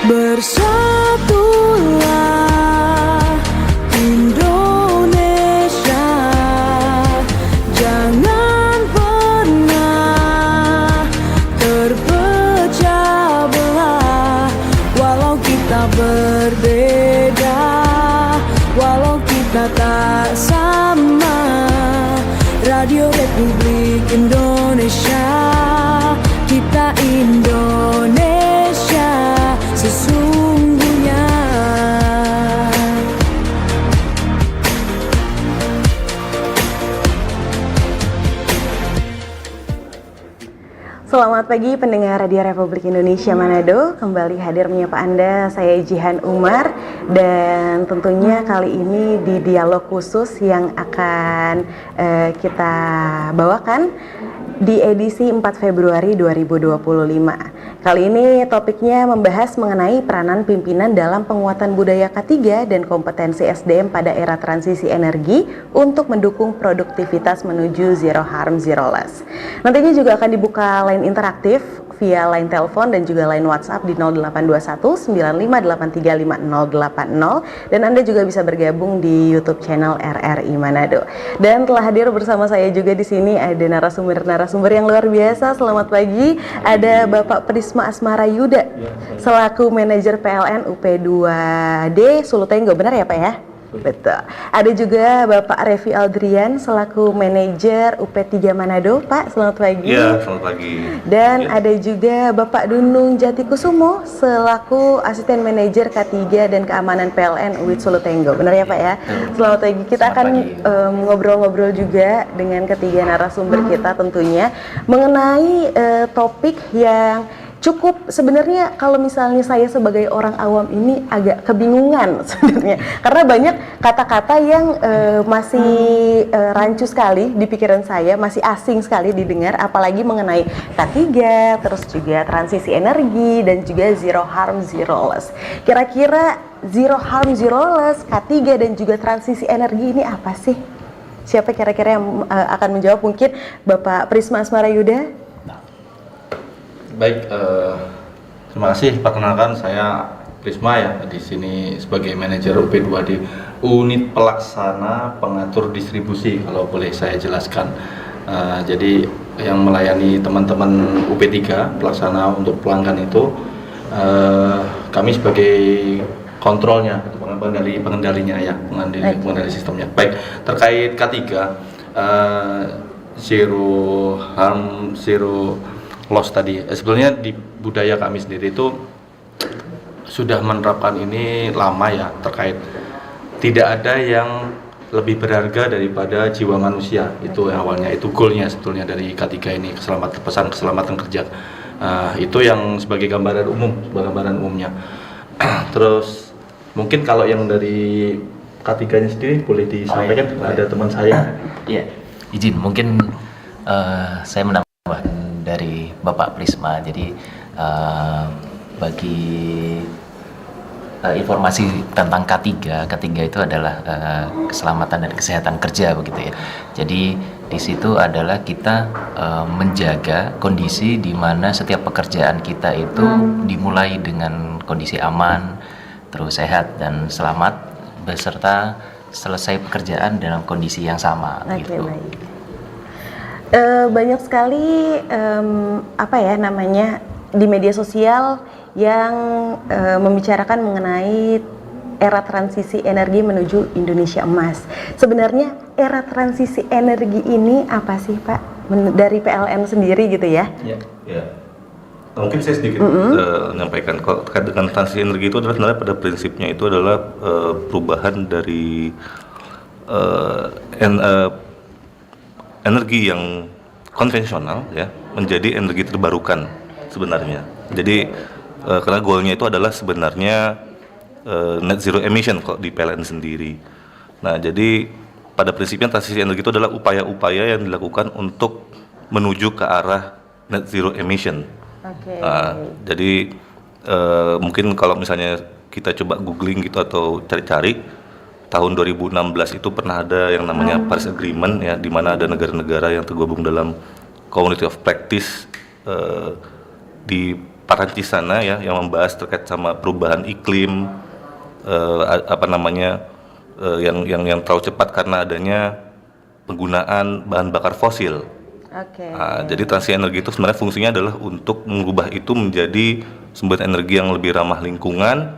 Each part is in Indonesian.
Bersatulah Indonesia, jangan pernah terpecah belah. Walau kita berbeda, walau kita tak sama, Radio Republik Indonesia, kita Indonesia sesungguhnya. Selamat pagi pendengar Radio Republik Indonesia Manado. Kembali hadir menyapa Anda, saya Jihan Umar. Dan tentunya kali ini di dialog khusus yang akan kita bawakan di edisi 4 Februari 2025. Kali ini topiknya membahas mengenai peranan pimpinan dalam penguatan budaya K3 dan kompetensi SDM pada era transisi energi untuk mendukung produktivitas menuju zero harm, zero loss. Nantinya juga akan dibuka line interaktif via line telepon dan juga line WhatsApp di 0821 9583 5080, dan Anda juga bisa bergabung di YouTube channel RRI Manado. Dan telah hadir bersama saya juga di sini ada narasumber yang luar biasa. Selamat pagi, ada Bapak Prisma Asmara Yuda selaku manajer PLN UP2D Sulutenggo, benar ya Pak ya? Betul. Ada juga Bapak Revi Aldrian selaku manajer UP3 Manado. Pak, selamat pagi. Iya, selamat pagi. Dan ada juga Bapak Dunung Jatikusumo selaku asisten manajer K3 dan keamanan PLN UIT Sulutenggo. Benar ya Pak ya? Selamat pagi. Kita akan ngobrol-ngobrol juga dengan ketiga narasumber kita tentunya mengenai topik yang cukup sebenarnya kalau misalnya saya sebagai orang awam ini agak kebingungan sebenarnya, karena banyak kata-kata yang masih rancu sekali di pikiran saya, masih asing sekali didengar, apalagi mengenai K3, terus juga transisi energi dan juga zero harm zero loss. Kira-kira zero harm zero loss, K3 dan juga transisi energi ini apa sih? Siapa kira-kira yang akan menjawab? Mungkin Bapak Prisma Asmara Yuda. Baik, terima kasih. Perkenalkan, saya Prisma ya, di sini sebagai manajer UP2D, unit pelaksana pengatur distribusi, kalau boleh saya jelaskan. Jadi yang melayani teman-teman UP3 pelaksana untuk pelanggan itu, kami sebagai kontrolnya, pengendalinya ya, pengendali sistemnya. Baik, terkait K3, zero harm, zero loss tadi, sebetulnya di budaya kami sendiri itu sudah menerapkan ini lama ya, terkait tidak ada yang lebih berharga daripada jiwa manusia. Itu yang awalnya, itu goalnya sebetulnya dari K3 ini, pesan keselamatan kerja. Itu yang sebagai gambaran umumnya. Terus mungkin kalau yang dari K3-nya sendiri boleh disampaikan. Ada teman saya. Iya, izin mungkin saya menambah dari Bapak Prisma. Jadi bagi informasi tentang K3 itu adalah keselamatan dan kesehatan kerja begitu ya. Jadi di situ adalah kita menjaga kondisi di mana setiap pekerjaan kita itu dimulai dengan kondisi aman, terus sehat dan selamat, beserta selesai pekerjaan dalam kondisi yang sama. Gitu. Baik. Banyak sekali di media sosial yang membicarakan mengenai era transisi energi menuju Indonesia emas. Sebenarnya era transisi energi ini apa sih Pak? Dari PLN sendiri gitu ya? Ya. Mungkin saya sedikit menyampaikan, kalau terkait dengan transisi energi itu adalah sebenarnya pada prinsipnya itu adalah perubahan dari energi yang konvensional ya menjadi energi terbarukan sebenarnya. Jadi karena goalnya itu adalah sebenarnya net zero emission kok di PLN sendiri. Nah, jadi pada prinsipnya transisi energi itu adalah upaya-upaya yang dilakukan untuk menuju ke arah net zero emission. Jadi mungkin kalau misalnya kita coba googling gitu atau cari-cari, tahun 2016 itu pernah ada yang namanya Paris Agreement ya, di mana ada negara-negara yang tergabung dalam Community of Practice di Parancis sana ya, yang membahas terkait sama perubahan iklim, yang terlalu cepat karena adanya penggunaan bahan bakar fosil. Oke. Jadi transisi energi itu sebenarnya fungsinya adalah untuk mengubah itu menjadi sumber energi yang lebih ramah lingkungan,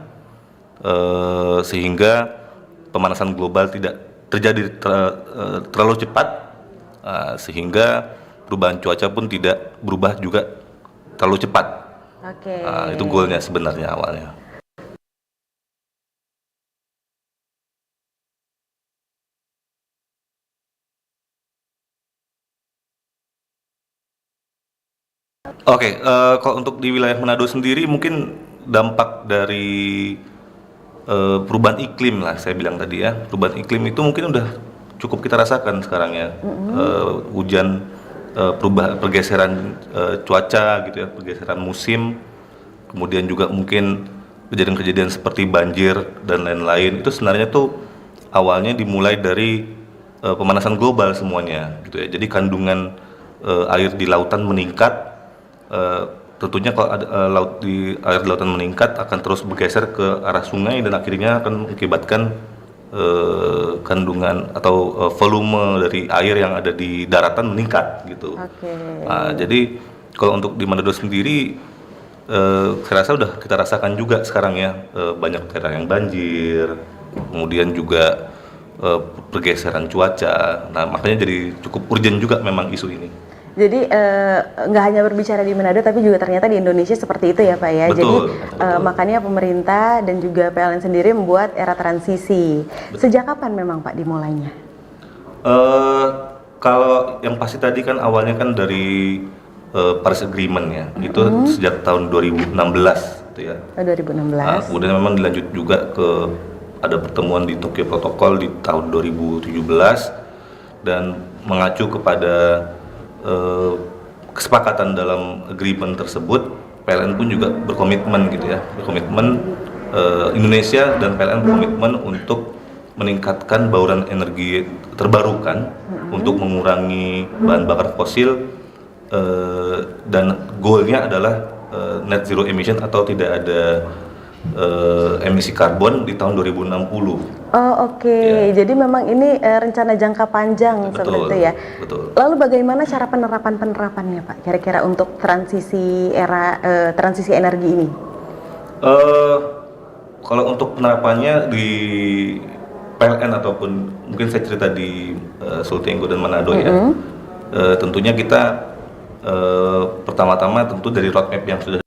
sehingga pemanasan global tidak terjadi terlalu cepat, sehingga perubahan cuaca pun tidak berubah juga terlalu cepat. Oke. Itu goalnya sebenarnya awalnya. Oke, kalau untuk di wilayah Manado sendiri mungkin dampak dari perubahan iklim lah, saya bilang tadi ya, perubahan iklim itu mungkin udah cukup kita rasakan sekarang ya. Hujan, pergeseran cuaca gitu ya, pergeseran musim, kemudian juga mungkin kejadian-kejadian seperti banjir dan lain-lain, itu sebenarnya tuh awalnya dimulai dari pemanasan global semuanya gitu ya. Jadi kandungan air di lautan meningkat. Tentunya kalau ada air di lautan meningkat akan terus bergeser ke arah sungai dan akhirnya akan mengakibatkan kandungan atau volume dari air yang ada di daratan meningkat gitu. Jadi kalau untuk di Manado sendiri, saya rasa udah kita rasakan juga sekarang ya, banyak daerah yang banjir, kemudian juga pergeseran cuaca. Nah makanya jadi cukup urgent juga memang isu ini. Jadi nggak hanya berbicara di Manado, tapi juga ternyata di Indonesia seperti itu ya Pak ya. Betul, Jadi betul. makanya pemerintah dan juga PLN sendiri membuat era transisi. Sejak kapan memang Pak dimulainya? Kalau yang pasti tadi kan awalnya kan dari Paris Agreement ya, itu sejak tahun 2016 gitu ya. 2016. Kemudian memang dilanjut juga ke ada pertemuan di Tokyo Protocol di tahun 2017 dan mengacu kepada kesepakatan dalam agreement tersebut, PLN pun juga berkomitmen gitu ya, Indonesia dan PLN berkomitmen untuk meningkatkan bauran energi terbarukan untuk mengurangi bahan bakar fosil, dan goalnya adalah net zero emission atau tidak ada emisi karbon di tahun 2060. Oke. Jadi memang ini rencana jangka panjang seperti itu ya. Betul. Lalu bagaimana cara penerapannya Pak? Kira-kira untuk transisi energi ini? Kalau untuk penerapannya di PLN ataupun mungkin saya cerita di Sultenggo dan Manado ya, tentunya kita pertama-tama tentu dari roadmap yang sudah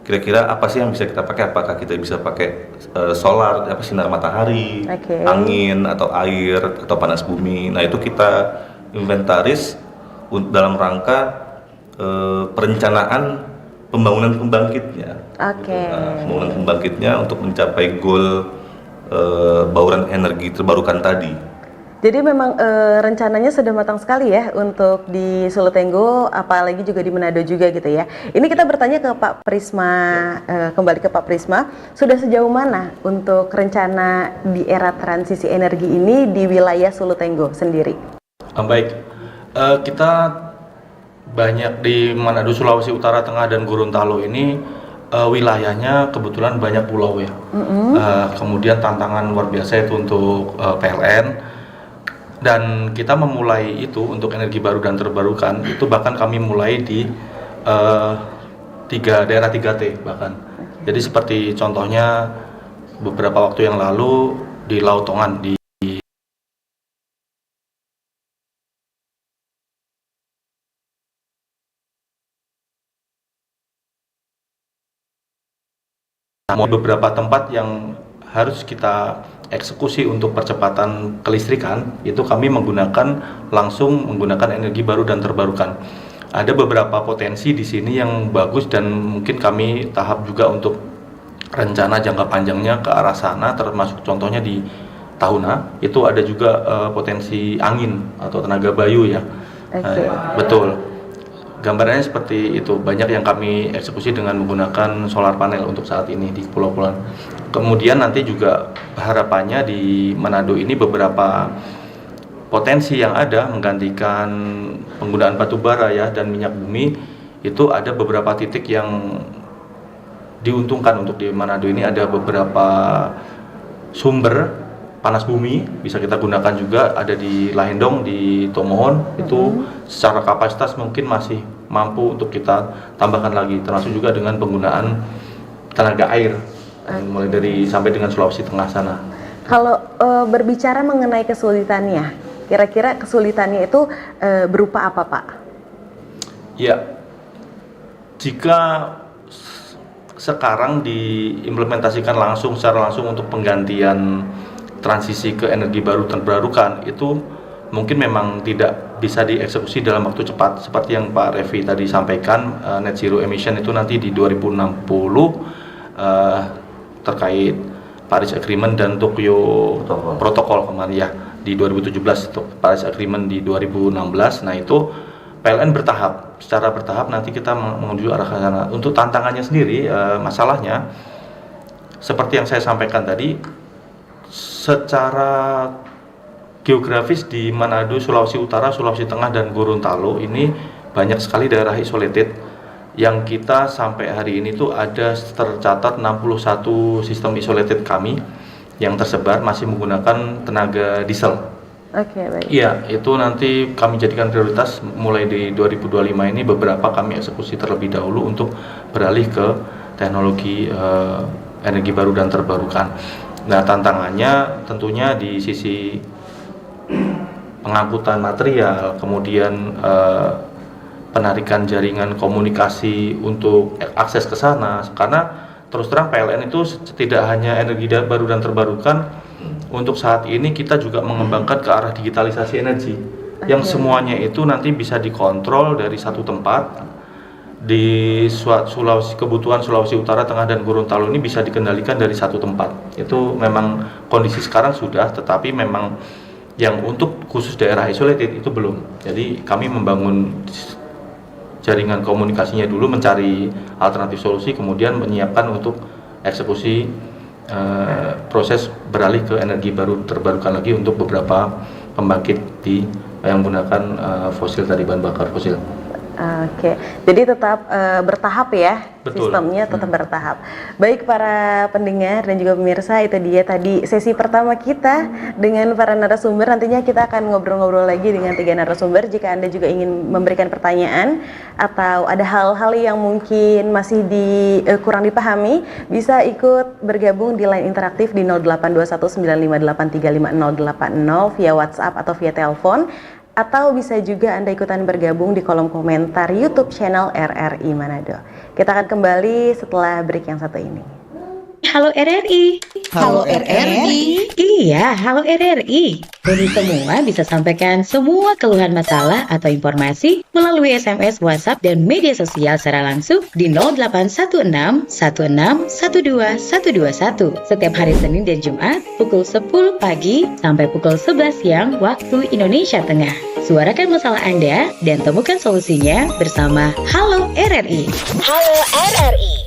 kira-kira apa sih yang bisa kita pakai? Apakah kita bisa pakai solar, sinar matahari, angin atau air atau panas bumi? Nah itu kita inventaris dalam rangka perencanaan pembangunan pembangkitnya. Pembangunan pembangkitnya untuk mencapai goal bauran energi terbarukan tadi. Jadi memang rencananya sudah matang sekali ya untuk di Sultenggo, apalagi juga di Manado juga gitu ya. Ini kita bertanya ke Pak Prisma, kembali ke Pak Prisma, sudah sejauh mana untuk rencana di era transisi energi ini di wilayah Sultenggo sendiri? Baik, kita banyak di Manado, Sulawesi Utara, Tengah, dan Gorontalo ini wilayahnya kebetulan banyak pulau ya. Kemudian tantangan luar biasa itu untuk PLN. Dan kita memulai itu untuk energi baru dan terbarukan, itu bahkan kami mulai di daerah 3T bahkan. Jadi seperti contohnya beberapa waktu yang lalu di Lautongan, di beberapa tempat yang harus kita eksekusi untuk percepatan kelistrikan, itu kami langsung menggunakan energi baru dan terbarukan. Ada beberapa potensi di sini yang bagus dan mungkin kami tahap juga untuk rencana jangka panjangnya ke arah sana, termasuk contohnya di Tahuna itu ada juga potensi angin atau tenaga bayu ya. Betul. Gambarannya seperti itu. Banyak yang kami eksekusi dengan menggunakan solar panel untuk saat ini di pulau-pulau. Kemudian nanti juga harapannya di Manado ini beberapa potensi yang ada menggantikan penggunaan batu bara ya dan minyak bumi, itu ada beberapa titik yang diuntungkan untuk di Manado ini. Ada beberapa sumber panas bumi bisa kita gunakan juga, ada di Lahendong, di Tomohon, itu secara kapasitas mungkin masih mampu untuk kita tambahkan lagi, termasuk juga dengan penggunaan tenaga air mulai dari sampai dengan Sulawesi Tengah sana. Kalau berbicara mengenai kesulitannya, kira-kira kesulitannya itu berupa apa, Pak? Ya, jika sekarang diimplementasikan secara langsung untuk penggantian transisi ke energi baru terbarukan, itu mungkin memang tidak bisa dieksekusi dalam waktu cepat seperti yang Pak Revi tadi sampaikan. Net zero emission itu nanti di 2060 terkait Paris Agreement dan Tokyo Protocol kemarin ya di 2017, untuk Paris Agreement di 2016. Nah itu PLN secara bertahap nanti kita menuju arah ke sana. Untuk tantangannya sendiri, masalahnya seperti yang saya sampaikan tadi, secara geografis di Manado, Sulawesi Utara, Sulawesi Tengah, dan Gorontalo ini banyak sekali daerah isolated yang kita sampai hari ini tuh ada tercatat 61 sistem isolated kami yang tersebar masih menggunakan tenaga diesel. Oke, baik. Iya, itu nanti kami jadikan prioritas mulai di 2025 ini, beberapa kami eksekusi terlebih dahulu untuk beralih ke teknologi energi baru dan terbarukan. Nah, tantangannya tentunya di sisi pengangkutan material, kemudian penarikan jaringan komunikasi untuk akses ke sana, karena terus terang PLN itu tidak hanya energi baru dan terbarukan. Untuk saat ini kita juga mengembangkan ke arah digitalisasi energi, yang semuanya itu nanti bisa dikontrol dari satu tempat. Di kebutuhan Sulawesi Utara, Tengah, dan Gorontalo ini bisa dikendalikan dari satu tempat. Itu memang kondisi sekarang sudah, tetapi memang yang untuk khusus daerah isolated itu belum. Jadi kami membangun jaringan komunikasinya dulu, mencari alternatif solusi, kemudian menyiapkan untuk eksekusi proses beralih ke energi baru terbarukan lagi untuk beberapa pembangkit yang menggunakan fosil tadi, bahan bakar fosil. Oke, jadi tetap bertahap ya. Betul. Sistemnya tetap bertahap. Baik para pendengar dan juga pemirsa, itu dia tadi sesi pertama kita dengan para narasumber. Nantinya kita akan ngobrol-ngobrol lagi dengan 3 narasumber. Jika Anda juga ingin memberikan pertanyaan atau ada hal-hal yang mungkin masih kurang dipahami, bisa ikut bergabung di line interaktif di 082195835080 via WhatsApp atau via telepon. Atau bisa juga Anda ikutan bergabung di kolom komentar YouTube channel RRI Manado. Kita akan kembali setelah break yang satu ini. Halo RRI. Halo RRI. Iya, halo RRI. Kami semua bisa sampaikan semua keluhan masalah atau informasi melalui SMS, WhatsApp, dan media sosial secara langsung di 0816 16 12 121 setiap hari Senin dan Jumat pukul 10 pagi sampai pukul 11 siang waktu Indonesia Tengah. Suarakan masalah Anda dan temukan solusinya bersama Halo RRI. Halo RRI.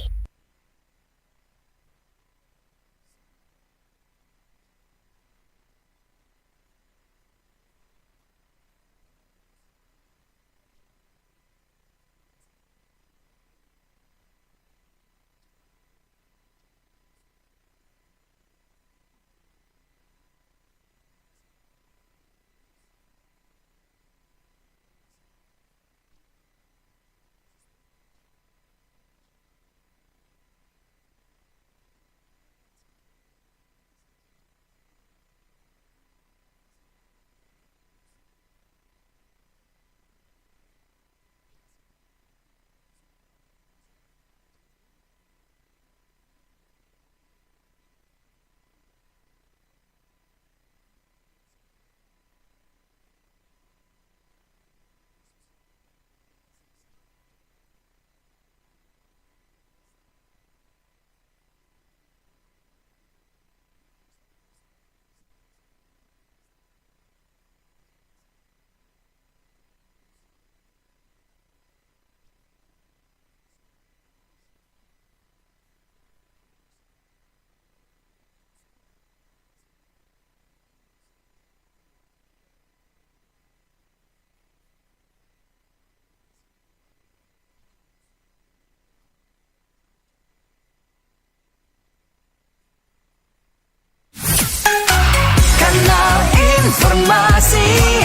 informasi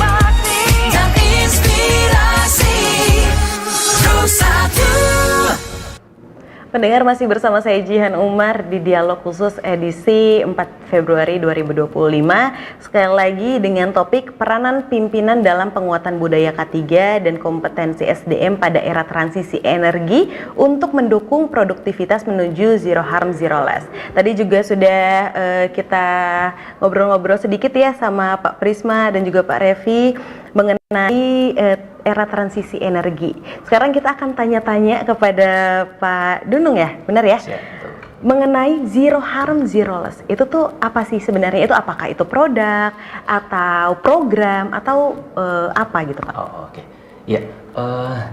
dan inspirasi. Bersatu. Pendengar, masih bersama saya Jihan Umar di Dialog Khusus edisi 4 Februari 2025. Sekali lagi dengan topik peranan pimpinan dalam penguatan budaya K3 dan kompetensi SDM pada era transisi energi untuk mendukung produktivitas menuju zero harm, zero loss. Tadi juga sudah kita ngobrol-ngobrol sedikit ya sama Pak Prisma dan juga Pak Revi mengenai era transisi energi. Sekarang kita akan tanya-tanya kepada Pak Dunung ya, benar ya? Mengenai zero harm, zero loss. Itu tuh apa sih sebenarnya? Itu apakah itu produk atau program atau apa gitu Pak? Oh, oke. Ya,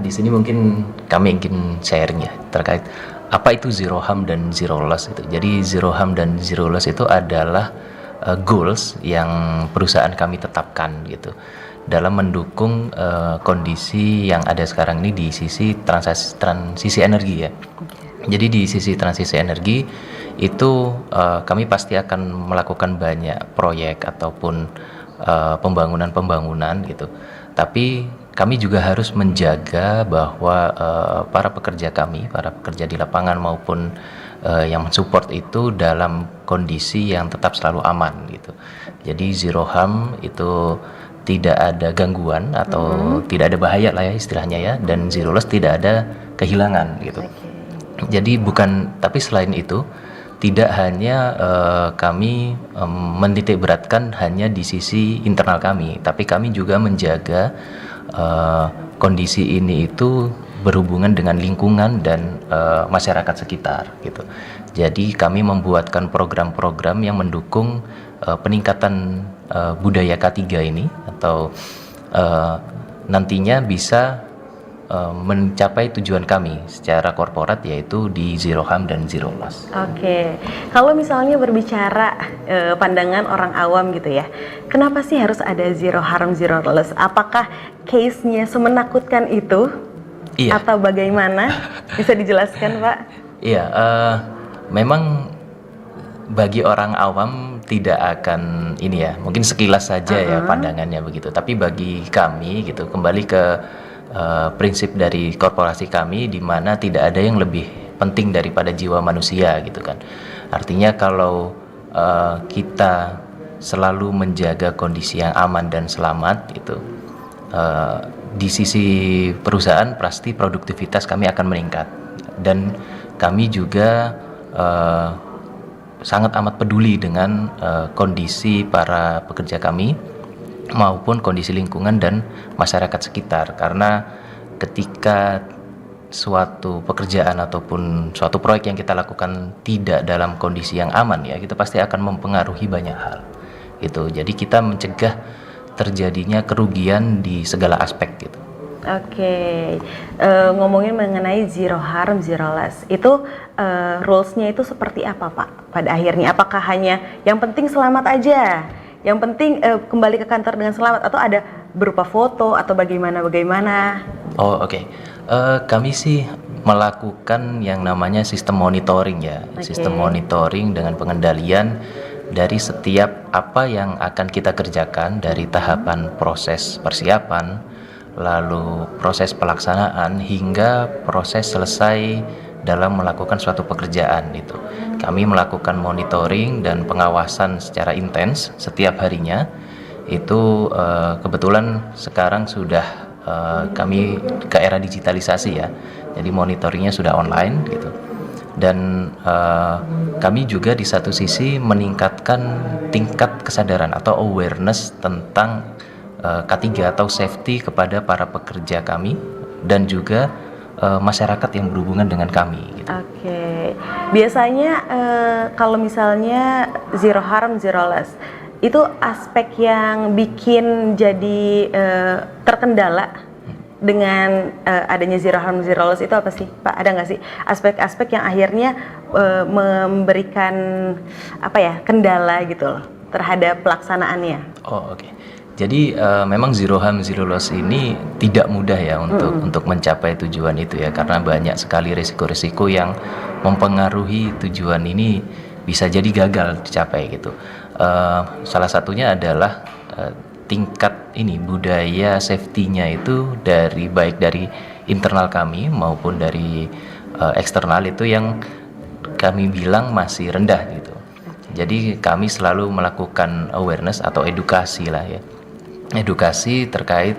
di sini mungkin kami ingin sharing ya terkait apa itu zero harm dan zero loss itu. Jadi zero harm dan zero loss itu adalah goals yang perusahaan kami tetapkan gitu dalam mendukung kondisi yang ada sekarang ini di sisi transisi energi ya. Jadi di sisi transisi energi itu kami pasti akan melakukan banyak proyek ataupun pembangunan gitu. Tapi kami juga harus menjaga bahwa para pekerja di lapangan maupun yang mensupport itu dalam kondisi yang tetap selalu aman gitu. Jadi zero harm itu tidak ada gangguan atau tidak ada bahaya lah ya istilahnya ya, dan zero loss tidak ada kehilangan gitu. Jadi tapi selain itu tidak hanya kami menitik beratkan hanya di sisi internal kami, tapi kami juga menjaga kondisi ini itu berhubungan dengan lingkungan dan masyarakat sekitar gitu. Jadi kami membuatkan program-program yang mendukung peningkatan budaya K3 ini atau nantinya bisa mencapai tujuan kami secara korporat, yaitu di zero harm dan zero loss. Oke, kalau misalnya berbicara pandangan orang awam gitu ya, kenapa sih harus ada zero harm, zero loss? Apakah case-nya semenakutkan itu? Iya. Atau bagaimana? Bisa dijelaskan Pak? Iya, memang bagi orang awam tidak akan ini ya, mungkin sekilas saja ya pandangannya begitu. Tapi bagi kami gitu, kembali ke prinsip dari korporasi kami, di mana tidak ada yang lebih penting daripada jiwa manusia gitu kan. Artinya kalau kita selalu menjaga kondisi yang aman dan selamat gitu, di sisi perusahaan pasti produktivitas kami akan meningkat, dan kami juga sangat amat peduli dengan kondisi para pekerja kami maupun kondisi lingkungan dan masyarakat sekitar, karena ketika suatu pekerjaan ataupun suatu proyek yang kita lakukan tidak dalam kondisi yang aman ya, kita pasti akan mempengaruhi banyak hal gitu. Jadi kita mencegah terjadinya kerugian di segala aspek gitu. Oke, ngomongin mengenai zero harm, zero loss, itu rules-nya itu seperti apa Pak pada akhirnya? Apakah hanya yang penting selamat aja, yang penting kembali ke kantor dengan selamat, atau ada berupa foto atau bagaimana? Oh oke. Kami sih melakukan yang namanya sistem monitoring ya. Sistem monitoring dengan pengendalian dari setiap apa yang akan kita kerjakan, dari tahapan proses persiapan, lalu proses pelaksanaan hingga proses selesai dalam melakukan suatu pekerjaan itu. Kami melakukan monitoring dan pengawasan secara intens setiap harinya. Itu kebetulan sekarang sudah kami ke era digitalisasi ya. Jadi monitoringnya sudah online gitu. Dan kami juga di satu sisi meningkatkan tingkat kesadaran atau awareness tentang K3 atau safety kepada para pekerja kami dan juga masyarakat yang berhubungan dengan kami gitu. Oke. Biasanya kalau misalnya zero harm, zero loss, itu aspek yang bikin jadi terkendala dengan adanya zero harm, zero loss itu apa sih Pak? Ada nggak sih aspek-aspek yang akhirnya memberikan kendala gitu loh terhadap pelaksanaannya? Oh oke. Jadi memang zero harm, zero loss ini tidak mudah ya untuk mencapai tujuan itu ya, karena banyak sekali risiko-risiko yang mempengaruhi tujuan ini, bisa jadi gagal dicapai gitu. Salah satunya adalah tingkat ini budaya safety-nya itu baik dari internal kami maupun dari eksternal itu yang kami bilang masih rendah gitu. Jadi kami selalu melakukan awareness atau edukasi lah ya. Edukasi terkait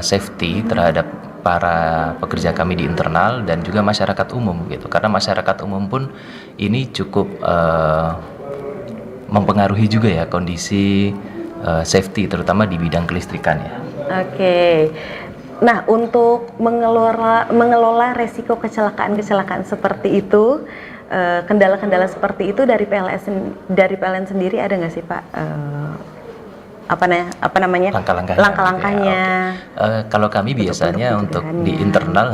safety terhadap para pekerja kami di internal dan juga masyarakat umum gitu. Karena masyarakat umum pun ini cukup mempengaruhi juga ya kondisi safety terutama di bidang kelistrikan ya. Oke. Nah, untuk mengelola resiko kecelakaan seperti itu, kendala-kendala seperti itu dari PLN sendiri ada nggak sih Pak? Apa namanya? Langkah-langkahnya. Kalau kami biasanya untuk di internal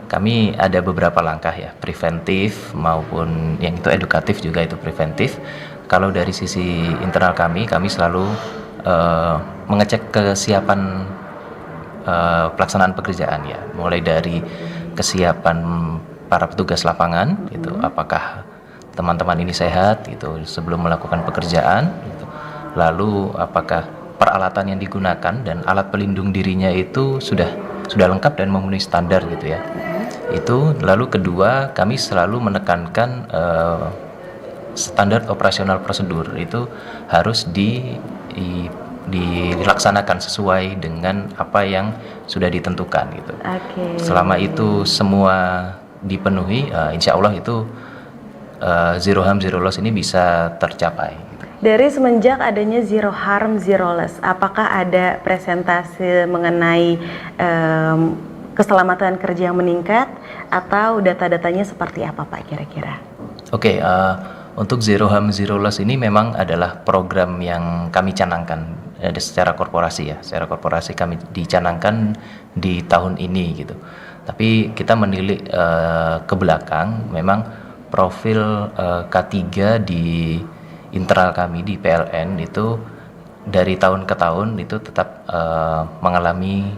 kami ada beberapa langkah ya, preventif maupun yang itu edukatif juga itu preventif. Kalau dari sisi internal kami selalu mengecek kesiapan pelaksanaan pekerjaan ya, mulai dari kesiapan para petugas lapangan gitu, apakah teman-teman ini sehat gitu sebelum melakukan pekerjaan gitu. Lalu apakah peralatan yang digunakan dan alat pelindung dirinya itu sudah lengkap dan memenuhi standar gitu ya. Itu lalu kedua kami selalu menekankan standar operasional prosedur itu harus dilaksanakan sesuai dengan apa yang sudah ditentukan gitu. Selama itu semua dipenuhi, insya Allah itu zero harm zero loss ini bisa tercapai. Gitu. Dari semenjak adanya zero harm zero loss, apakah ada presentasi mengenai keselamatan kerja yang meningkat atau data-datanya seperti apa Pak kira-kira? Oke, untuk zero harm zero loss ini memang adalah program yang kami canangkan secara korporasi ya. Secara korporasi kami dicanangkan di tahun ini gitu. Tapi kita menilik ke belakang, memang profil K3 di internal kami di PLN itu dari tahun ke tahun itu tetap mengalami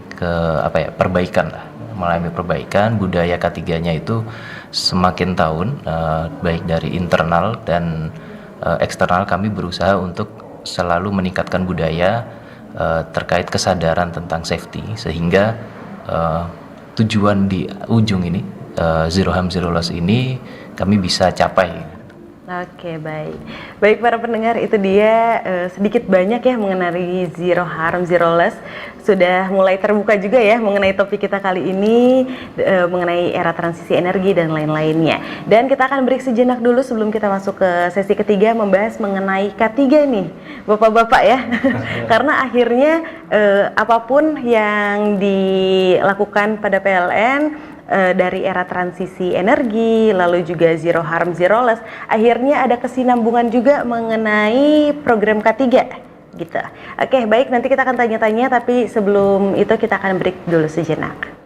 perbaikan lah, mengalami perbaikan. Budaya K3-nya itu semakin tahun baik dari internal dan eksternal kami berusaha untuk selalu meningkatkan budaya terkait kesadaran tentang safety sehingga tujuan di ujung ini zero harm zero loss ini kami bisa capai. Oke, baik para pendengar, itu dia sedikit banyak ya mengenai zero harm zero loss. Sudah mulai terbuka juga ya mengenai topik kita kali ini, mengenai era transisi energi dan lain-lainnya. Dan kita akan break sejenak dulu sebelum kita masuk ke sesi ketiga membahas mengenai K3 nih Bapak-bapak ya. Karena akhirnya apapun yang dilakukan pada PLN dari era transisi energi, lalu juga zero harm zero loss, akhirnya ada kesinambungan juga mengenai program K3 gitu. Oke, baik, nanti kita akan tanya-tanya, tapi sebelum itu kita akan break dulu sejenak.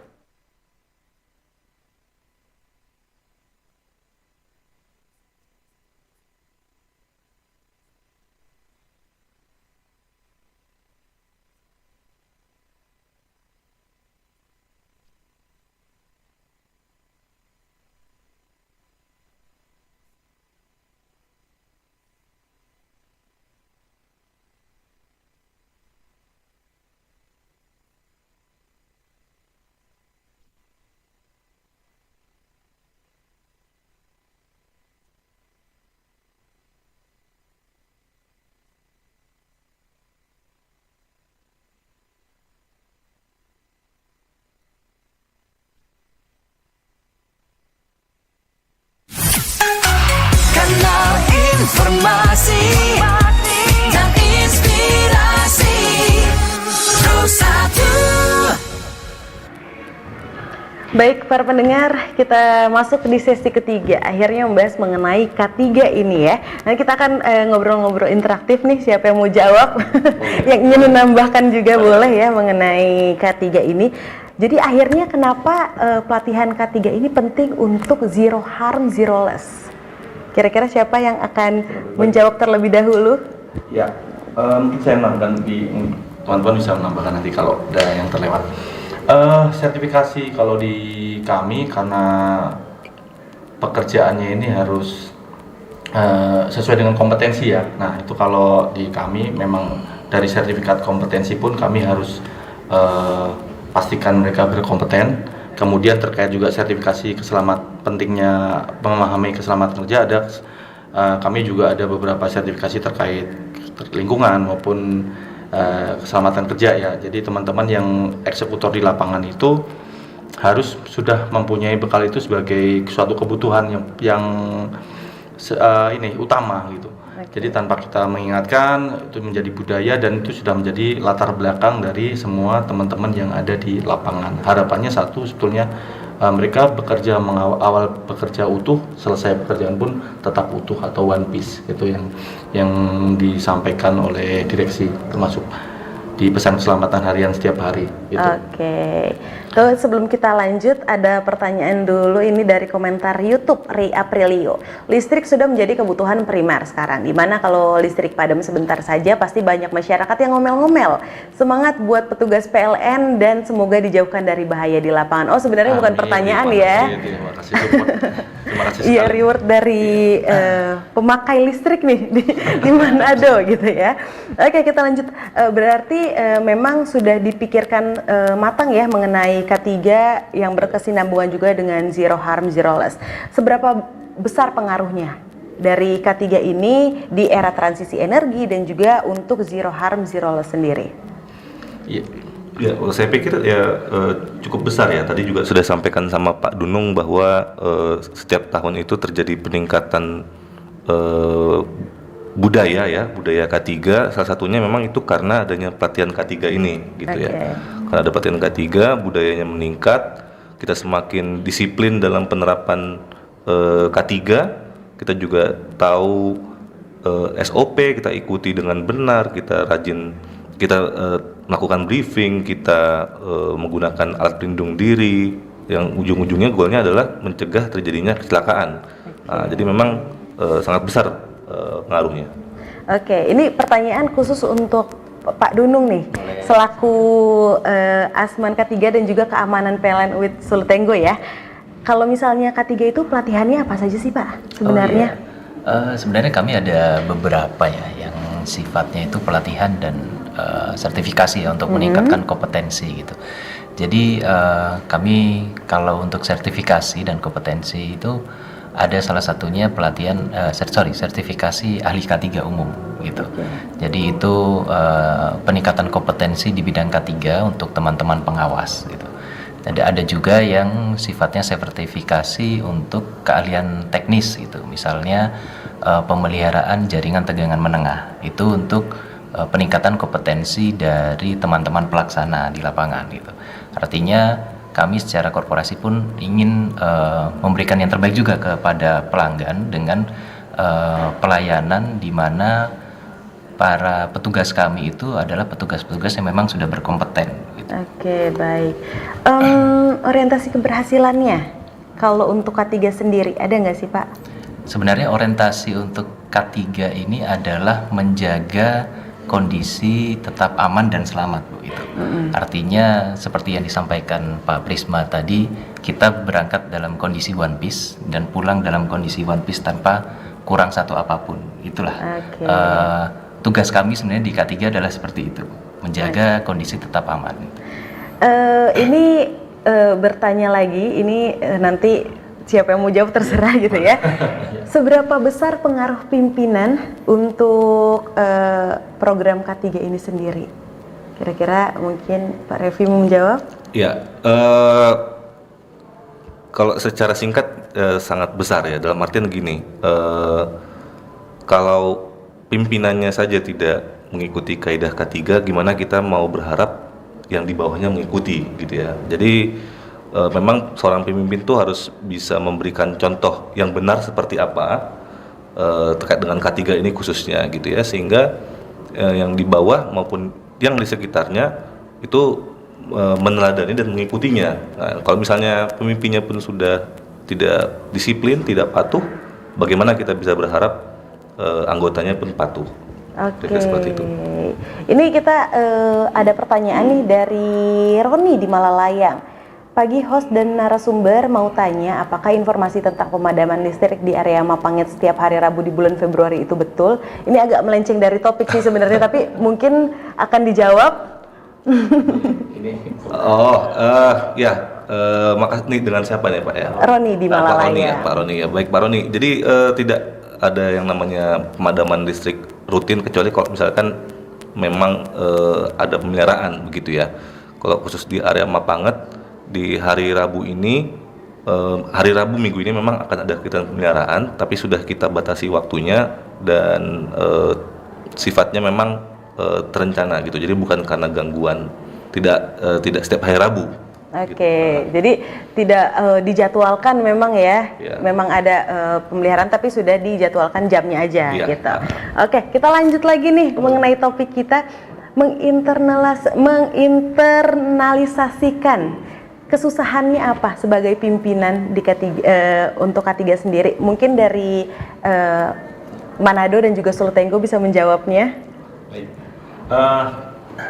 Kanal informasi dan inspirasi Terus satu. Baik para pendengar, kita masuk di sesi ketiga, akhirnya membahas mengenai K3 ini ya. Nanti kita akan ngobrol-ngobrol interaktif nih, siapa yang mau jawab yang ingin menambahkan juga boleh ya mengenai K3 ini. Jadi akhirnya kenapa pelatihan K3 ini penting untuk zero harm zero loss? Kira-kira siapa yang akan menjawab terlebih dahulu? Ya, mungkin saya menambahkan teman-teman bisa menambahkan nanti kalau ada yang terlewat. Sertifikasi kalau di kami karena pekerjaannya ini harus sesuai dengan kompetensi ya. Nah itu kalau di kami memang Dari sertifikat kompetensi pun kami harus pastikan mereka berkompeten. Kemudian terkait juga sertifikasi pentingnya memahami keselamatan kerja, kami juga ada beberapa sertifikasi terkait lingkungan maupun keselamatan kerja ya. Jadi teman-teman yang eksekutor di lapangan itu harus sudah mempunyai bekal itu sebagai suatu kebutuhan yang utama gitu. Jadi tanpa kita mengingatkan, itu menjadi budaya dan itu sudah menjadi latar belakang dari semua teman-teman yang ada di lapangan. Harapannya satu, sebetulnya mereka awal bekerja utuh, selesai pekerjaan pun tetap utuh atau one piece. Itu yang disampaikan oleh direksi, termasuk di pesan keselamatan harian setiap hari. Gitu. Oke. Tuh, sebelum kita lanjut, ada pertanyaan dulu ini dari komentar YouTube Ray Aprilio. Listrik sudah menjadi kebutuhan primer sekarang, dimana kalau listrik padam sebentar saja pasti banyak masyarakat yang ngomel-ngomel. Semangat buat petugas PLN dan semoga dijauhkan dari bahaya di lapangan. Oh, sebenarnya bukan pertanyaan ya. Terima kasih support. Terima kasih sekali. Iya, reward dari pemakai listrik nih di Manado gitu ya. Oke, kita lanjut. Berarti memang sudah dipikirkan matang ya mengenai K3 yang berkesinambungan juga dengan zero harm, zero loss. Seberapa besar pengaruhnya dari K3 ini di era transisi energi dan juga untuk zero harm, zero loss sendiri? Ya, saya pikir ya cukup besar ya. Tadi juga sudah sampaikan sama Pak Dunung bahwa setiap tahun itu terjadi peningkatan budaya K3. Salah satunya memang itu karena adanya pelatihan K3 ini gitu ya. Karena ada pelatihan K3, budayanya meningkat, kita semakin disiplin dalam penerapan K3. Kita juga tahu SOP, kita ikuti dengan benar, kita rajin, kita melakukan briefing, kita menggunakan alat pelindung diri, yang ujung-ujungnya goalnya adalah mencegah terjadinya kecelakaan. Jadi memang sangat besar pengaruhnya. Oke, ini pertanyaan khusus untuk Pak Dunung nih, selaku Asman K3 dan juga keamanan PLN with Sultenggo ya. Kalau misalnya K3 itu pelatihannya apa saja sih Pak sebenarnya? Sebenarnya kami ada beberapa ya yang sifatnya itu pelatihan dan sertifikasi ya untuk meningkatkan kompetensi gitu. Jadi kami kalau untuk sertifikasi dan kompetensi itu ada salah satunya pelatihan sertifikasi ahli K3 umum gitu. Jadi itu peningkatan kompetensi di bidang K3 untuk teman-teman pengawas gitu. Ada juga yang sifatnya sertifikasi untuk keahlian teknis gitu. Misalnya pemeliharaan jaringan tegangan menengah. Itu untuk peningkatan kompetensi dari teman-teman pelaksana di lapangan gitu. Artinya kami secara korporasi pun ingin memberikan yang terbaik juga kepada pelanggan dengan pelayanan di mana para petugas kami itu adalah petugas-petugas yang memang sudah berkompeten. Gitu. Oke, baik. Orientasi keberhasilannya, kalau untuk K3 sendiri ada nggak sih Pak? Sebenarnya orientasi untuk K3 ini adalah menjaga kondisi tetap aman dan selamat Bu itu. Artinya seperti yang disampaikan Pak Prisma tadi, kita berangkat dalam kondisi one piece dan pulang dalam kondisi one piece tanpa kurang satu apapun. Itulah tugas kami sebenarnya di K3 adalah seperti itu, menjaga kondisi tetap aman. Ini bertanya lagi, ini nanti siapa yang mau jawab terserah gitu ya. Seberapa besar pengaruh pimpinan untuk program K3 ini sendiri? Kira-kira mungkin Pak Revi mau menjawab? Ya, kalau secara singkat sangat besar ya. Dalam artian gini, kalau pimpinannya saja tidak mengikuti kaidah K3, gimana kita mau berharap yang di bawahnya mengikuti gitu ya. Jadi memang seorang pemimpin tuh harus bisa memberikan contoh yang benar seperti apa terkait dengan K3 ini khususnya gitu ya, sehingga yang di bawah maupun yang di sekitarnya itu meneladani dan mengikutinya. Nah, kalau misalnya pemimpinnya pun sudah tidak disiplin, tidak patuh, bagaimana kita bisa berharap anggotanya pun patuh? Oke. Seperti itu. Ini kita ada pertanyaan nih dari Roni di Malalayang. pagi host dan narasumber mau tanya apakah informasi tentang pemadaman listrik di area Mapangit setiap hari Rabu di bulan Februari itu betul? Ini agak melenceng dari topik sih sebenarnya, tapi mungkin akan dijawab. Makasih nih, dengan siapa nih Pak ya? Roni di Pak Roni Malalaya. ya, Pak Roni ya. Baik Pak Roni. Jadi tidak ada yang namanya pemadaman listrik rutin kecuali kalau misalkan memang ada pemeliharaan begitu ya. Kalau khusus di area Mapanget di hari Rabu ini, hari Rabu minggu ini memang akan ada kegiatan pemeliharaan, tapi sudah kita batasi waktunya dan sifatnya memang terencana gitu. Jadi bukan karena gangguan, tidak setiap hari Rabu. Oke, jadi tidak dijadwalkan memang ya, memang ada pemeliharaan tapi sudah dijadwalkan jamnya aja gitu. Oke, kita lanjut lagi nih mengenai topik kita, menginternalisasikan kesusahannya apa sebagai pimpinan di K3, untuk K3 sendiri. Mungkin dari Manado dan juga Sultenggo bisa menjawabnya.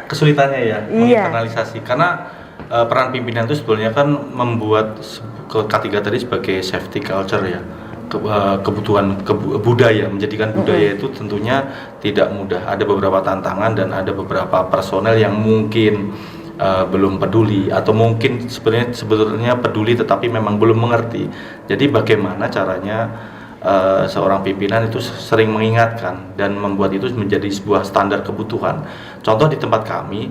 Kesulitannya ya menginternalisasi, karena peran pimpinan itu sebetulnya kan membuat K3 tadi sebagai safety culture ya, kebutuhan budaya, menjadikan budaya itu tentunya tidak mudah. Ada beberapa tantangan dan ada beberapa personel yang mungkin belum peduli atau mungkin sebetulnya peduli tetapi memang belum mengerti. Jadi bagaimana caranya seorang pimpinan itu sering mengingatkan dan membuat itu menjadi sebuah standar kebutuhan. Contoh di tempat kami,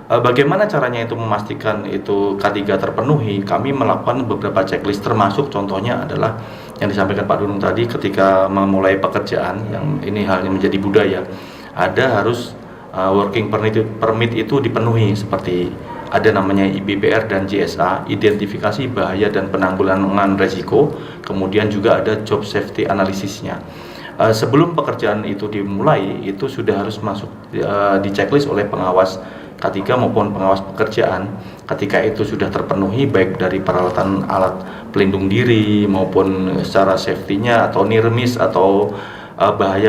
bagaimana caranya itu memastikan itu K3 terpenuhi, kami melakukan beberapa checklist, termasuk contohnya adalah yang disampaikan Pak Dunung tadi ketika memulai pekerjaan, yang ini hal yang menjadi budaya, ada harus working permit itu dipenuhi, seperti ada namanya IBPR dan JSA, identifikasi bahaya dan penanggulangan resiko, kemudian juga ada job safety analisisnya. Sebelum pekerjaan itu dimulai, itu sudah harus masuk di checklist oleh pengawas K3 maupun pengawas pekerjaan. Ketika itu sudah terpenuhi baik dari peralatan alat pelindung diri maupun secara safety-nya atau nirmis atau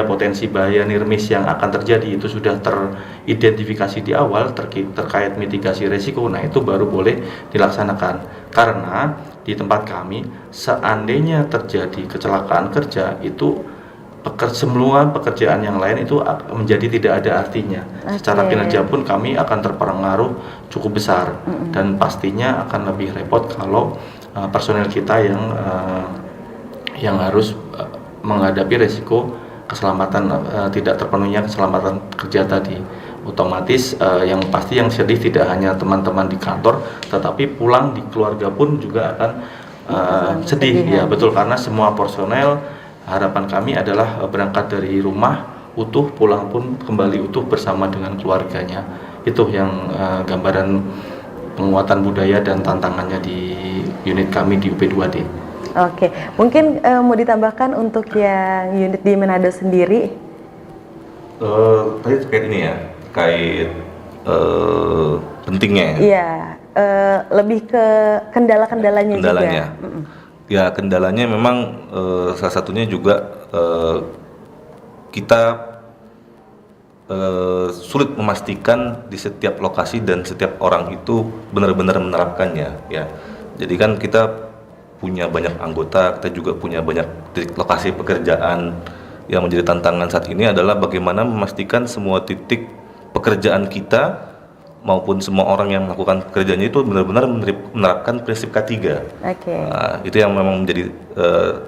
potensi bahaya nirmis yang akan terjadi itu sudah teridentifikasi di awal terkait mitigasi resiko, nah itu baru boleh dilaksanakan. Karena di tempat kami seandainya terjadi kecelakaan kerja itu semua pekerjaan yang lain itu menjadi tidak ada artinya. Secara kinerja pun kami akan terpengaruh cukup besar dan pastinya akan lebih repot kalau personel kita yang harus menghadapi resiko keselamatan tidak terpenuhnya keselamatan kerja tadi. Otomatis yang pasti yang sedih tidak hanya teman-teman di kantor, tetapi pulang di keluarga pun juga akan sedih ya, betul, karena semua personel harapan kami adalah berangkat dari rumah utuh, pulang pun kembali utuh bersama dengan keluarganya. Itu yang gambaran penguatan budaya dan tantangannya di unit kami di UP2D. Oke, mungkin mau ditambahkan untuk yang unit di Manado sendiri? Tadi terkait ini ya, terkait pentingnya ya? Iya, lebih ke kendala-kendalanya juga. Ya, kendalanya memang salah satunya juga kita sulit memastikan di setiap lokasi dan setiap orang itu benar-benar menerapkannya ya. Jadi kan kita punya banyak anggota, kita juga punya banyak titik lokasi pekerjaan. Yang menjadi tantangan saat ini adalah bagaimana memastikan semua titik pekerjaan kita maupun semua orang yang melakukan pekerjaannya itu benar-benar menerapkan prinsip K3. Nah, itu yang memang menjadi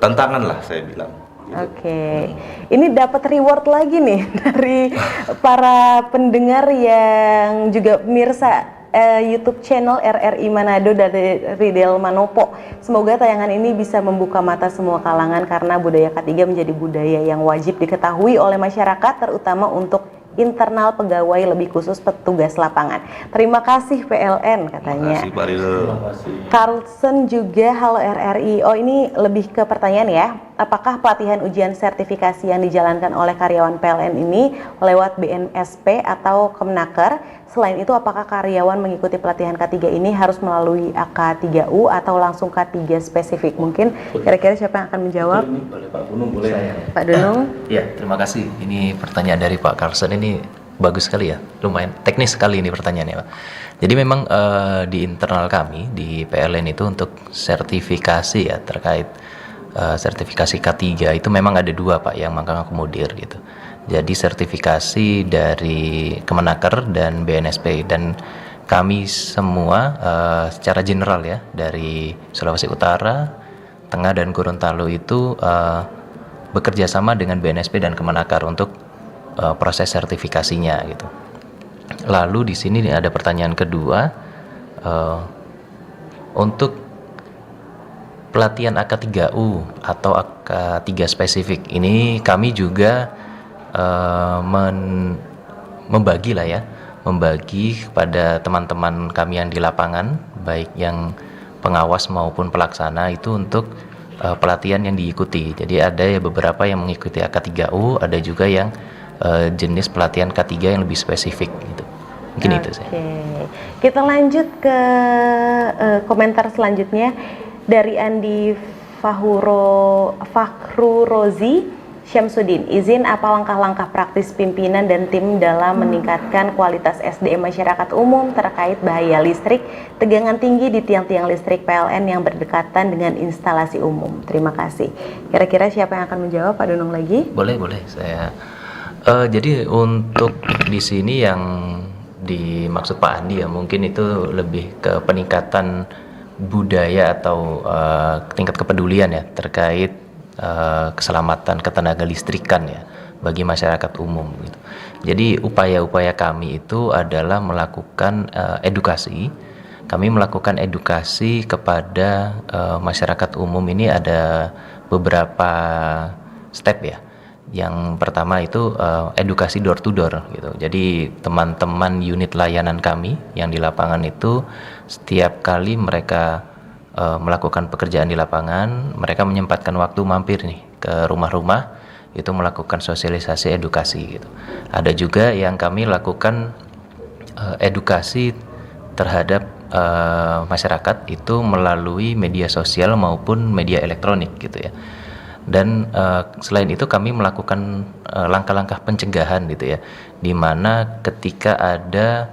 tantangan lah saya bilang. Oke, ini dapat reward lagi nih dari para pendengar yang juga pemirsa YouTube channel RRI Manado dari Ridel Manopo. Semoga tayangan ini bisa membuka mata semua kalangan karena budaya K3 menjadi budaya yang wajib diketahui oleh masyarakat, terutama untuk internal pegawai, lebih khusus petugas lapangan. Terima kasih PLN katanya. Terima kasih Pak Ridel. Carlson juga, halo RRI. Oh, ini lebih ke pertanyaan ya. Apakah pelatihan ujian sertifikasi yang dijalankan oleh karyawan PLN ini lewat BNSP atau Kemnaker? Selain itu, apakah karyawan mengikuti pelatihan K3 ini harus melalui AK3U atau langsung K3 spesifik? Mungkin kira-kira siapa yang akan menjawab? Boleh Pak Dunung, boleh. Pak Dunung? Ya, terima kasih. Ini pertanyaan dari Pak Carlson ini bagus sekali ya, lumayan teknis sekali ini pertanyaannya Pak. Jadi memang di internal kami di PLN itu untuk sertifikasi ya terkait sertifikasi K3 itu memang ada 2 Pak yang mengakomodir gitu. Jadi sertifikasi dari Kemenaker dan BNSP, dan kami semua secara general ya dari Sulawesi Utara, Tengah dan Gorontalo itu bekerja sama dengan BNSP dan Kemenaker untuk proses sertifikasinya gitu. Lalu di sini ada pertanyaan kedua, untuk pelatihan AK3U atau AK3 spesifik ini kami juga membagi lah ya, membagi kepada teman-teman kami yang di lapangan, baik yang pengawas maupun pelaksana itu untuk pelatihan yang diikuti. Jadi ada ya beberapa yang mengikuti AK3U, ada juga yang jenis pelatihan K3 yang lebih spesifik gitu. Mungkin itu sih. Kita lanjut ke komentar selanjutnya dari Andi Fakhru Rozi Syamsuddin. Izin, apa langkah-langkah praktis pimpinan dan tim dalam meningkatkan kualitas SDM masyarakat umum terkait bahaya listrik, tegangan tinggi di tiang-tiang listrik PLN yang berdekatan dengan instalasi umum? Terima kasih. Kira-kira siapa yang akan menjawab, Pak Dunung lagi? Boleh saya. Jadi untuk di sini yang dimaksud Pak Andi ya, mungkin itu lebih ke peningkatan budaya atau tingkat kepedulian ya terkait keselamatan ketenaga listrikan ya bagi masyarakat umum gitu. Jadi upaya-upaya kami itu adalah melakukan edukasi. Kami melakukan edukasi kepada masyarakat umum. Ini ada beberapa step ya. Yang pertama itu edukasi door to door gitu. Jadi teman-teman unit layanan kami yang di lapangan itu setiap kali mereka melakukan pekerjaan di lapangan, mereka menyempatkan waktu mampir nih ke rumah-rumah itu melakukan sosialisasi edukasi gitu. Ada juga yang kami lakukan edukasi terhadap masyarakat itu melalui media sosial maupun media elektronik gitu ya. Dan selain itu kami melakukan langkah-langkah pencegahan gitu ya, di mana ketika ada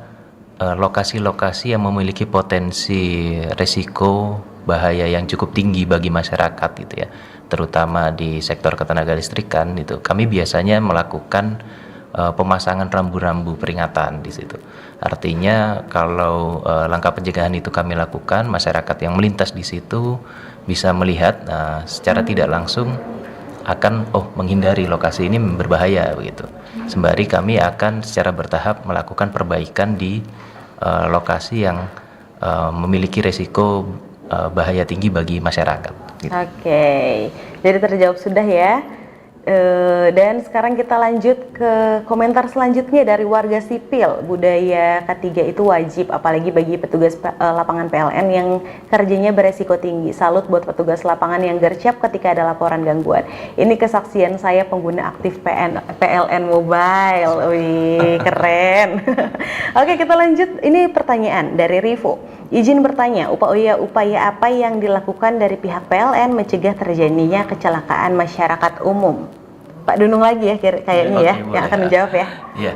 lokasi-lokasi yang memiliki potensi resiko bahaya yang cukup tinggi bagi masyarakat gitu ya, terutama di sektor ketenaga listrikan itu, kami biasanya melakukan pemasangan rambu-rambu peringatan di situ. Artinya kalau langkah pencegahan itu kami lakukan, masyarakat yang melintas di situ bisa melihat secara tidak langsung akan menghindari lokasi ini berbahaya begitu. Sembari kami akan secara bertahap melakukan perbaikan di lokasi yang memiliki resiko bahaya tinggi bagi masyarakat. Gitu. Oke, jadi terjawab sudah ya. Dan sekarang kita lanjut ke komentar selanjutnya dari warga sipil. Budaya K3 itu wajib, apalagi bagi petugas lapangan PLN yang kerjanya beresiko tinggi. Salut buat petugas lapangan yang gercep ketika ada laporan gangguan. Ini kesaksian saya pengguna aktif PLN Mobile. Wih, keren. Oke, kita lanjut. Ini pertanyaan dari Rivo. Izin bertanya, upaya apa yang dilakukan dari pihak PLN mencegah terjadinya kecelakaan masyarakat umum? Pak Dunung lagi ya kayaknya ya, yang akan menjawab ya. Iya,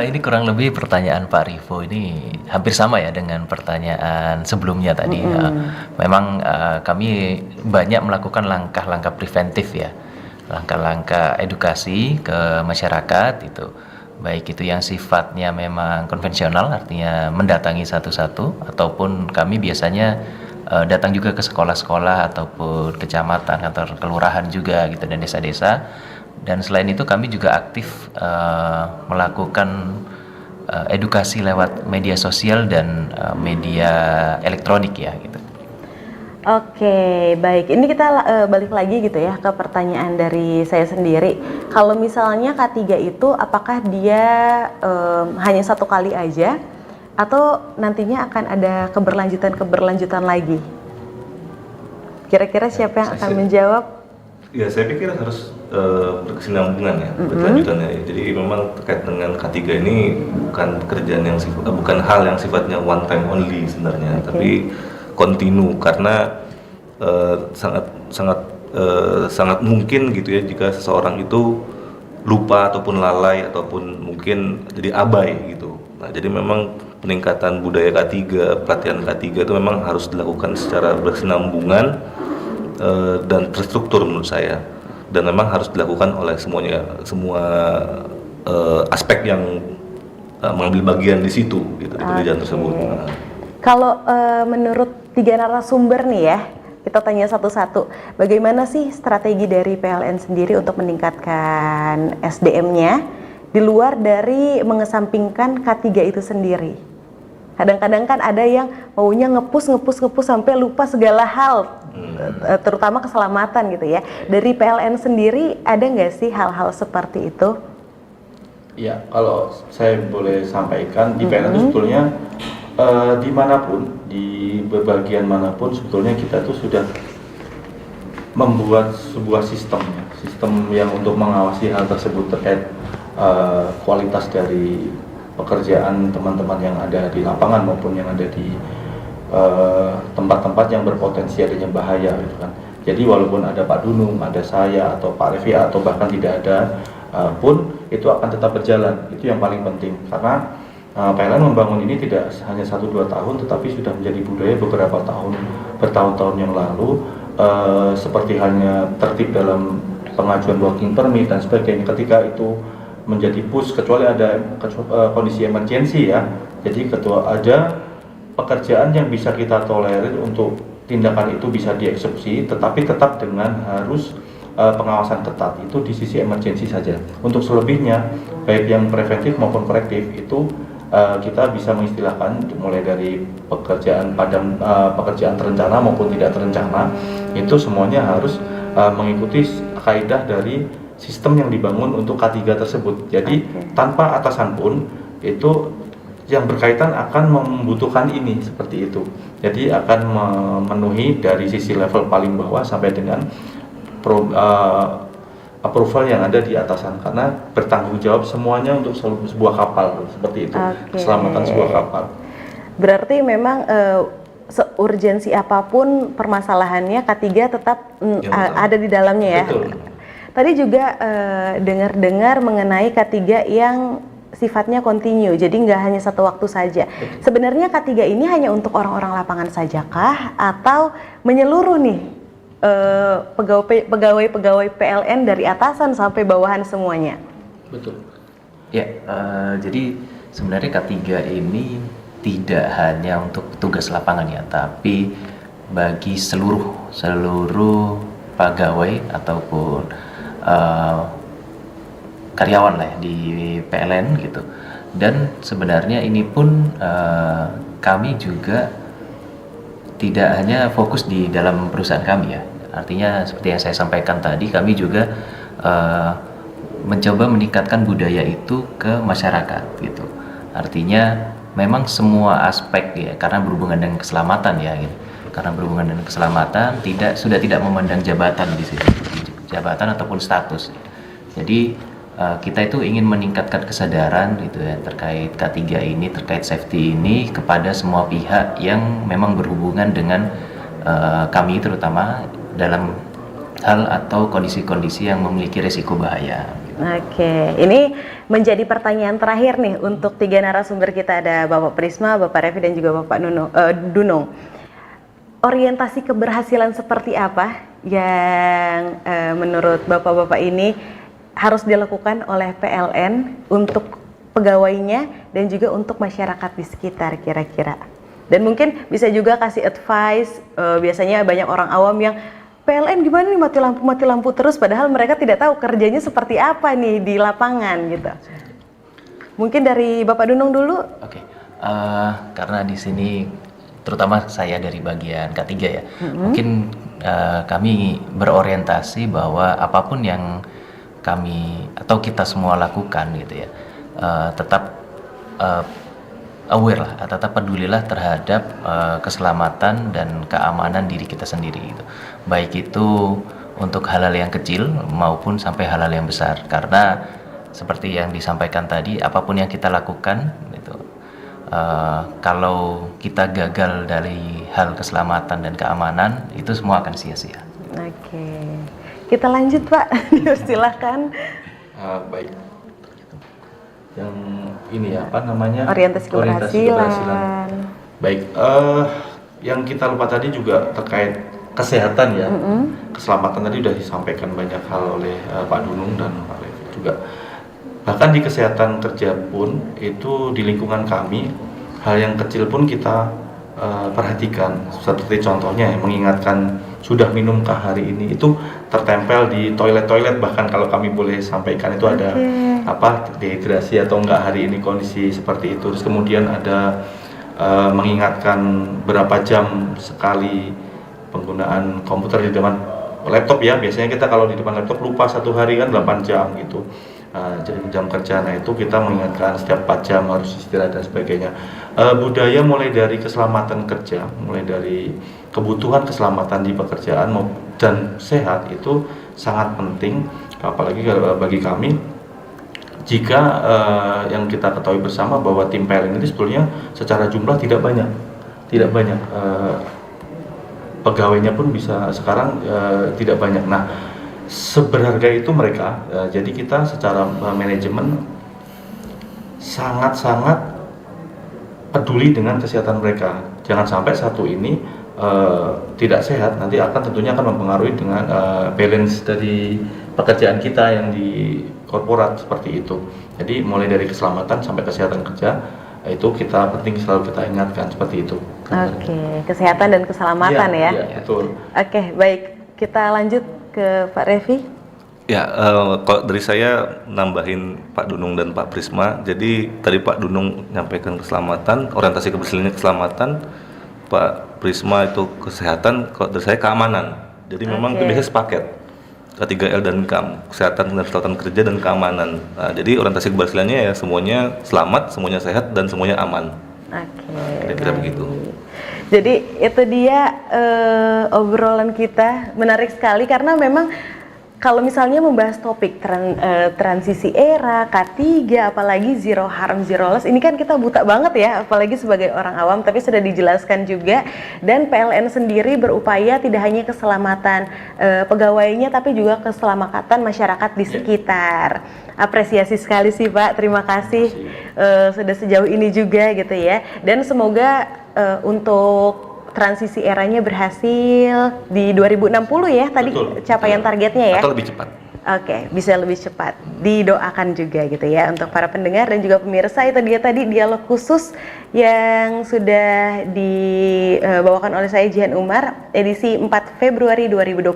ini kurang lebih pertanyaan Pak Rivo ini hampir sama ya dengan pertanyaan sebelumnya tadi. Memang kami banyak melakukan langkah-langkah preventif ya, langkah-langkah edukasi ke masyarakat itu. Baik itu yang sifatnya memang konvensional, artinya mendatangi satu-satu, ataupun kami biasanya datang juga ke sekolah-sekolah ataupun kecamatan atau kelurahan juga gitu dan desa-desa. Dan selain itu kami juga aktif melakukan edukasi lewat media sosial dan media elektronik ya gitu. Oke, baik. Ini kita balik lagi gitu ya ke pertanyaan dari saya sendiri. Kalau misalnya K3 itu apakah dia hanya satu kali aja atau nantinya akan ada keberlanjutan lagi? Kira-kira siapa yang akan menjawab? Ya, saya pikir harus berkesinambungan ya, berkelanjutannya. Jadi memang terkait dengan K3 ini bukan pekerjaan yang bukan hal yang sifatnya one time only sebenarnya, tapi kontinu, karena sangat mungkin gitu ya jika seseorang itu lupa ataupun lalai ataupun mungkin jadi abai gitu. Nah, jadi memang peningkatan budaya K3, pelatihan K3 itu memang harus dilakukan secara berkesinambungan dan terstruktur menurut saya. Dan memang harus dilakukan oleh semua aspek yang mengambil bagian di situ gitu, di kegiatan tersebut. Nah. Kalau menurut 3 narasumber nih ya, kita tanya satu-satu, bagaimana sih strategi dari PLN sendiri untuk meningkatkan SDM-nya di luar dari mengesampingkan K3 itu sendiri? Kadang-kadang kan ada yang maunya ngepus sampai lupa segala hal, terutama keselamatan gitu ya. Dari PLN sendiri ada nggak sih hal-hal seperti itu? Ya, kalau saya boleh sampaikan, di PLN itu sebetulnya dimanapun, di bagian manapun sebetulnya kita tuh sudah membuat sebuah sistem yang untuk mengawasi hal tersebut terkait kualitas dari pekerjaan teman-teman yang ada di lapangan maupun yang ada di tempat-tempat yang berpotensi adanya bahaya gitu kan. Jadi walaupun ada Pak Dunung, ada saya atau Pak Revi atau bahkan tidak ada pun itu akan tetap berjalan. Itu yang paling penting karena PLN membangun ini tidak hanya 1-2 tahun tetapi sudah menjadi budaya beberapa bertahun-tahun yang lalu, seperti hanya tertib dalam pengajuan working permit dan sebagainya. Ketika itu menjadi push, kecuali ada kondisi emergensi ya, jadi ada pekerjaan yang bisa kita tolerir untuk tindakan itu bisa dieksekusi, tetapi tetap dengan harus pengawasan ketat, itu di sisi emergensi saja. Untuk selebihnya baik yang preventif maupun korektif itu kita bisa mengistilahkan mulai dari pekerjaan pekerjaan terencana maupun tidak terencana, itu semuanya harus mengikuti kaidah dari sistem yang dibangun untuk K3 tersebut. Jadi tanpa atasan pun itu yang berkaitan akan membutuhkan ini seperti itu. Jadi akan memenuhi dari sisi level paling bawah sampai dengan approval yang ada di atasan, karena bertanggung jawab semuanya untuk sebuah kapal seperti itu, keselamatan sebuah kapal. Berarti memang seurgensi apapun permasalahannya K3 tetap ada di dalamnya ya. Betul. Tadi juga dengar mengenai K3 yang sifatnya kontinu, jadi nggak hanya satu waktu saja. Sebenarnya K3 ini hanya untuk orang-orang lapangan sajakah atau menyeluruh nih pegawai PLN dari atasan sampai bawahan semuanya? Betul. Ya, jadi sebenarnya K3 ini tidak hanya untuk petugas lapangan ya, tapi bagi seluruh pegawai ataupun karyawan lah ya, di PLN gitu. Dan sebenarnya ini pun kami juga tidak hanya fokus di dalam perusahaan kami ya. Artinya seperti yang saya sampaikan tadi, kami juga mencoba meningkatkan budaya itu ke masyarakat gitu. Artinya memang semua aspek ya, karena berhubungan dengan keselamatan ya gitu. Karena berhubungan dengan keselamatan sudah tidak memandang jabatan di sini, jabatan ataupun status. Jadi kita itu ingin meningkatkan kesadaran gitu ya terkait K3 ini, terkait safety ini kepada semua pihak yang memang berhubungan dengan kami, terutama dalam hal atau kondisi-kondisi yang memiliki risiko bahaya. Oke, ini menjadi pertanyaan terakhir nih untuk 3 narasumber kita, ada Bapak Prisma, Bapak Revi dan juga Bapak Dunung. Orientasi keberhasilan seperti apa yang menurut Bapak-Bapak ini harus dilakukan oleh PLN untuk pegawainya dan juga untuk masyarakat di sekitar kira-kira? Dan mungkin bisa juga kasih advice, biasanya banyak orang awam yang PLN gimana nih mati lampu terus, padahal mereka tidak tahu kerjanya seperti apa nih di lapangan gitu. Mungkin dari Bapak Dunung dulu. Oke, karena di sini terutama saya dari bagian K3 ya, mungkin kami berorientasi bahwa apapun yang kami atau kita semua lakukan gitu ya, tetap aware lah, tetap pedulilah terhadap keselamatan dan keamanan diri kita sendiri gitu. Baik itu untuk hal-hal yang kecil maupun sampai hal-hal yang besar, karena seperti yang disampaikan tadi, apapun yang kita lakukan gitu, kalau kita gagal dari hal keselamatan dan keamanan, itu semua akan sia-sia. Oke, kita lanjut Pak. Silahkan. Baik. Yang ini ya, apa namanya? Orientasi keberhasilan. Baik, yang kita lupa tadi juga terkait kesehatan ya. Keselamatan tadi sudah disampaikan banyak hal oleh Pak Dunung dan Pak Levi juga. Bahkan di kesehatan kerja pun itu di lingkungan kami, hal yang kecil pun kita perhatikan. Seperti contohnya ya, mengingatkan sudah minumkah hari ini, itu tertempel di toilet-toilet, bahkan kalau kami boleh sampaikan itu ada apa, dehidrasi atau enggak hari ini kondisi seperti itu. Terus kemudian ada mengingatkan berapa jam sekali penggunaan komputer di depan laptop ya. Biasanya kita kalau di depan laptop lupa satu hari kan 8 jam gitu. Jam kerja, nah itu kita mengingatkan setiap 4 jam harus istirahat dan sebagainya. Budaya mulai dari keselamatan kerja, mulai dari kebutuhan keselamatan di pekerjaan dan sehat itu sangat penting, apalagi bagi kami. Jika yang kita ketahui bersama bahwa tim PLN ini sebetulnya secara jumlah tidak banyak, pegawainya pun bisa sekarang tidak banyak. Nah, seberharga itu mereka, jadi kita secara manajemen sangat-sangat peduli dengan kesehatan mereka. Jangan sampai satu ini tidak sehat, nanti tentunya akan mempengaruhi dengan balance dari pekerjaan kita yang di korporat seperti itu. Jadi mulai dari keselamatan sampai kesehatan kerja itu kita penting selalu kita ingatkan seperti itu. Oke, kesehatan dan keselamatan ya. Iya, betul. Oke, baik. Kita lanjut ke Pak Revi. Ya, kalau dari saya nambahin Pak Dunung dan Pak Prisma. Jadi tadi Pak Dunung nyampaikan keselamatan, orientasi keselamatan, Pak Prisma itu kesehatan, kalau dari saya keamanan. Jadi memang itu biasanya sepaket. 3L dan kesehatan dan keselamatan kerja dan keamanan. Nah, jadi orientasi keberhasilannya ya semuanya selamat, semuanya sehat dan semuanya aman. Oke. Kira-kira begitu. Jadi itu dia obrolan kita, menarik sekali karena memang kalau misalnya membahas topik transisi era, K3, apalagi zero harm, zero loss, ini kan kita buta banget ya, apalagi sebagai orang awam, tapi sudah dijelaskan juga. Dan PLN sendiri berupaya tidak hanya keselamatan pegawainya, tapi juga keselamatan masyarakat di sekitar. Apresiasi sekali sih Pak, terima kasih sudah sejauh ini juga gitu ya. Dan semoga untuk transisi eranya berhasil di 2060 ya tadi. Betul, capaian targetnya ya. Atau lebih cepat. Oke, bisa lebih cepat. Didoakan juga gitu ya untuk para pendengar dan juga pemirsa. Itu dia tadi dialog khusus yang sudah dibawakan oleh saya Jihan Umar edisi 4 Februari 2025.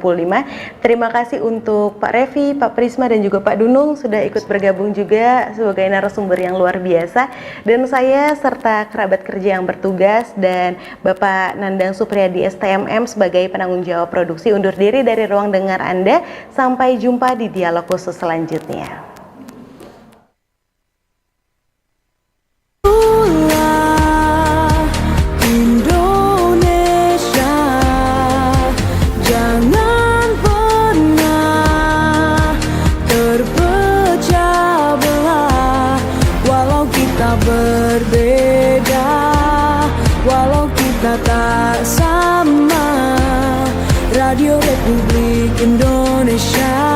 Terima kasih untuk Pak Revi, Pak Prisma dan juga Pak Dunung sudah ikut bergabung juga sebagai narasumber yang luar biasa. Dan saya serta kerabat kerja yang bertugas dan Bapak Nandang Supriyadi STMM sebagai penanggung jawab produksi undur diri dari ruang dengar Anda. Sampai jumpa di dialog khusus selanjutnya. Indonesia, jangan pernah terpecah belah. Walau kita berbeda, walau kita tak sama. Radio Republik Indonesia